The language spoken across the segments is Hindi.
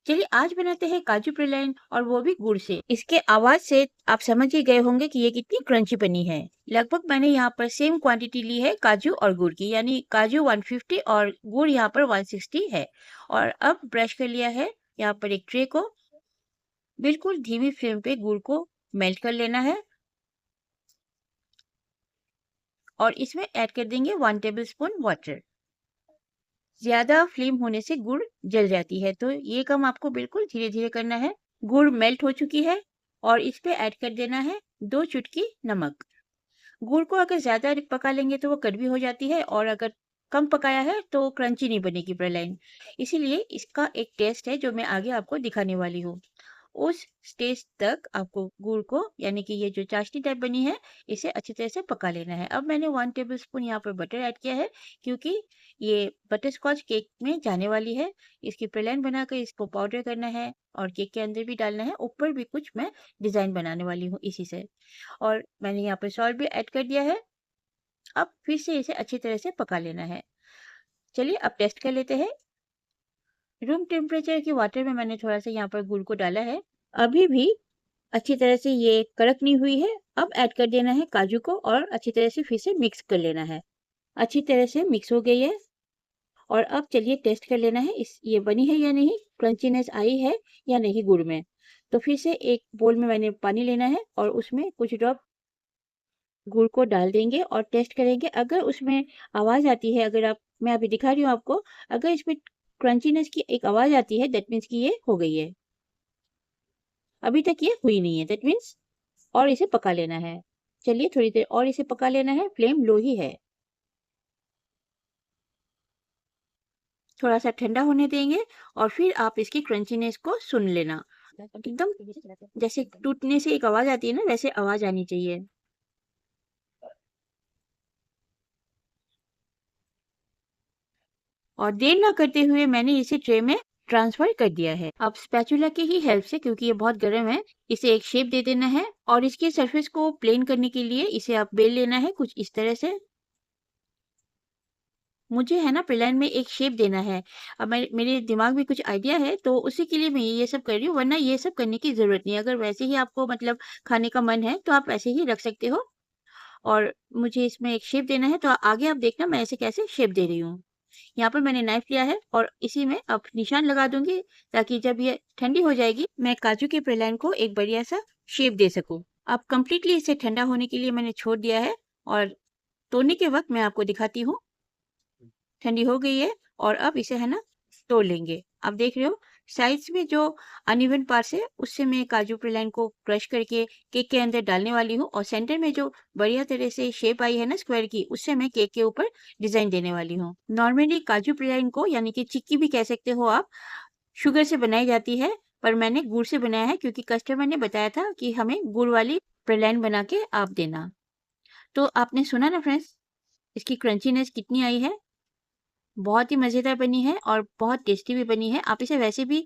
चलिए आज बनाते हैं काजू प्रिलाइन और वो भी गुड़ से। इसके आवाज से आप समझ ही गए होंगे कि ये कितनी क्रंची बनी है। लगभग मैंने यहाँ पर सेम क्वांटिटी ली है काजू और गुड़ की, यानी काजू 150 और गुड़ यहाँ पर 160 है। और अब ब्रश कर लिया है यहाँ पर एक ट्रे को। बिल्कुल धीमी फ्लेम पे गुड़ को मेल्ट कर लेना है और इसमें ऐड कर देंगे 1 टेबल स्पून वाटर। ज्यादा फ्लेम होने से गुड़ जल जाती है, तो ये काम आपको बिल्कुल धीरे धीरे करना है। गुड़ मेल्ट हो चुकी है और इस पे ऐड कर देना है 2 चुटकी नमक। गुड़ को अगर ज्यादा पका लेंगे तो वो कड़वी हो जाती है, और अगर कम पकाया है तो क्रंची नहीं बनेगी ब्रेड। इसीलिए इसका एक टेस्ट है जो मैं आगे आपको दिखाने वाली हूँ। उस स्टेज तक आपको गुड़ को, यानी कि ये जो चाशनी टाइप बनी है, इसे अच्छी तरह से पका लेना है। अब मैंने 1 टेबल स्पून यहाँ पर बटर ऐड किया है, क्योंकि ये बटर स्कॉच केक में जाने वाली है। इसकी प्लेन बनाकर इसको पाउडर करना है और केक के अंदर भी डालना है। ऊपर भी कुछ मैं डिजाइन बनाने वाली हूँ इसी से। और मैंने यहाँ पर सॉल्ट भी ऐड कर दिया है। अब फिर से इसे अच्छी तरह से पका लेना है। चलिए अब टेस्ट कर लेते हैं। रूम टेम्परेचर के वाटर में मैंने थोड़ा सा यहाँ पर गुड़ को डाला है। अभी भी अच्छी तरह से ये कड़क नहीं हुई है। अब ऐड कर देना है काजू को और अच्छी तरह से फिर से मिक्स कर लेना है। अच्छी तरह से मिक्स हो गई है। और अब चलिए टेस्ट कर लेना है इस ये बनी है या नहीं, क्रंचीनेस आई है या नहीं गुड़ में। तो फिर से एक बोल में मैंने पानी लेना है और उसमें कुछ ड्रॉप गुड़ को डाल देंगे और टेस्ट करेंगे। अगर उसमें आवाज आती है, अगर आप, मैं अभी दिखा रही हूँ आपको, अगर इसमें क्रंचीनेस की एक आवाज आती है, दैट मीन्स कि ये हो गई है। अभी तक ये हुई नहीं है, दैट मीन्स, और इसे पका लेना है। चलिए थोड़ी देर और इसे पका लेना है, फ्लेम लो ही है। थोड़ा सा ठंडा होने देंगे और फिर आप इसकी क्रंचीनेस को सुन लेना। एकदम जैसे टूटने से एक आवाज आती है ना, वैसे आवाज आनी चाहिए। और देर ना करते हुए मैंने इसे ट्रे में ट्रांसफर कर दिया है। अब स्पैचुला की ही हेल्प से, क्योंकि ये बहुत गर्म है, इसे एक शेप दे देना है। और इसके सरफेस को प्लेन करने के लिए इसे आप बेल लेना है कुछ इस तरह से। मुझे है ना प्लेन में एक शेप देना है। अब मेरे दिमाग में कुछ आइडिया है, तो उसी के लिए मैं ये सब कर रही हूँ, वरना ये सब करने की जरूरत नहीं है। अगर वैसे ही आपको मतलब खाने का मन है तो आप ऐसे ही रख सकते हो। और मुझे इसमें एक शेप देना है, तो आगे आप देखना मैं ऐसे कैसे शेप दे रही हूँ। यहाँ पर मैंने नाइफ लिया है और इसी में अब निशान लगा दूंगी, ताकि जब ये ठंडी हो जाएगी मैं काजू के प्लेन को एक बढ़िया सा शेप दे सकूं। अब कंप्लीटली इसे ठंडा होने के लिए मैंने छोड़ दिया है और तोड़ने के वक्त मैं आपको दिखाती हूँ। ठंडी हो गई है और अब इसे है ना तोड़ लेंगे। आप देख रहे हो साइड्स में जो अनइवन पार्ट्स है, उससे मैं काजू प्लेन को क्रश करके केक के अंदर डालने वाली हूँ। और सेंटर में जो बढ़िया तरह से शेप आई है ना स्क्वायर की, उससे मैं केक के ऊपर डिजाइन देने वाली हूँ। नॉर्मली काजू प्लेन को, यानी कि चिक्की भी कह सकते हो आप, शुगर से बनाई जाती है, पर मैंने गुड़ से बनाया है, क्योंकि कस्टमर ने बताया था कि हमें गुड़ वाली प्लेन बना के आप देना। तो आपने सुना ना फ्रेंड्स, इसकी क्रंचीनेस कितनी आई है। बहुत ही मज़ेदार बनी है और बहुत टेस्टी भी बनी है। आप इसे वैसे भी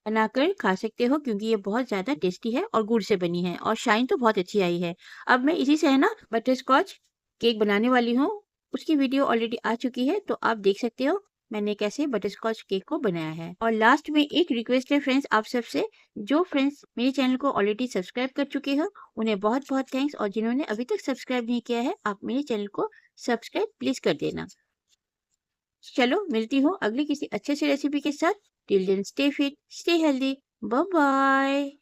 बनाकर खा सकते हो, क्योंकि ये बहुत ज़्यादा टेस्टी है और गुड़ से बनी है और शाइन तो बहुत अच्छी आई है। अब मैं इसी से है ना बटर स्कॉच केक बनाने वाली हूँ। उसकी वीडियो ऑलरेडी आ चुकी है, तो आप देख सकते हो मैंने कैसे बटर स्कॉच केक को बनाया है। और लास्ट में एक रिक्वेस्ट है फ्रेंड्स आप सबसे, जो फ्रेंड्स मेरे चैनल को ऑलरेडी सब्सक्राइब कर चुके हो उन्हें बहुत बहुत थैंक्स, और जिन्होंने अभी तक सब्सक्राइब नहीं किया है, आप मेरे चैनल को सब्सक्राइब प्लीज़ कर देना। चलो मिलती हूँ अगली किसी अच्छे से रेसिपी के साथ। Till then stay fit, stay healthy, bye bye.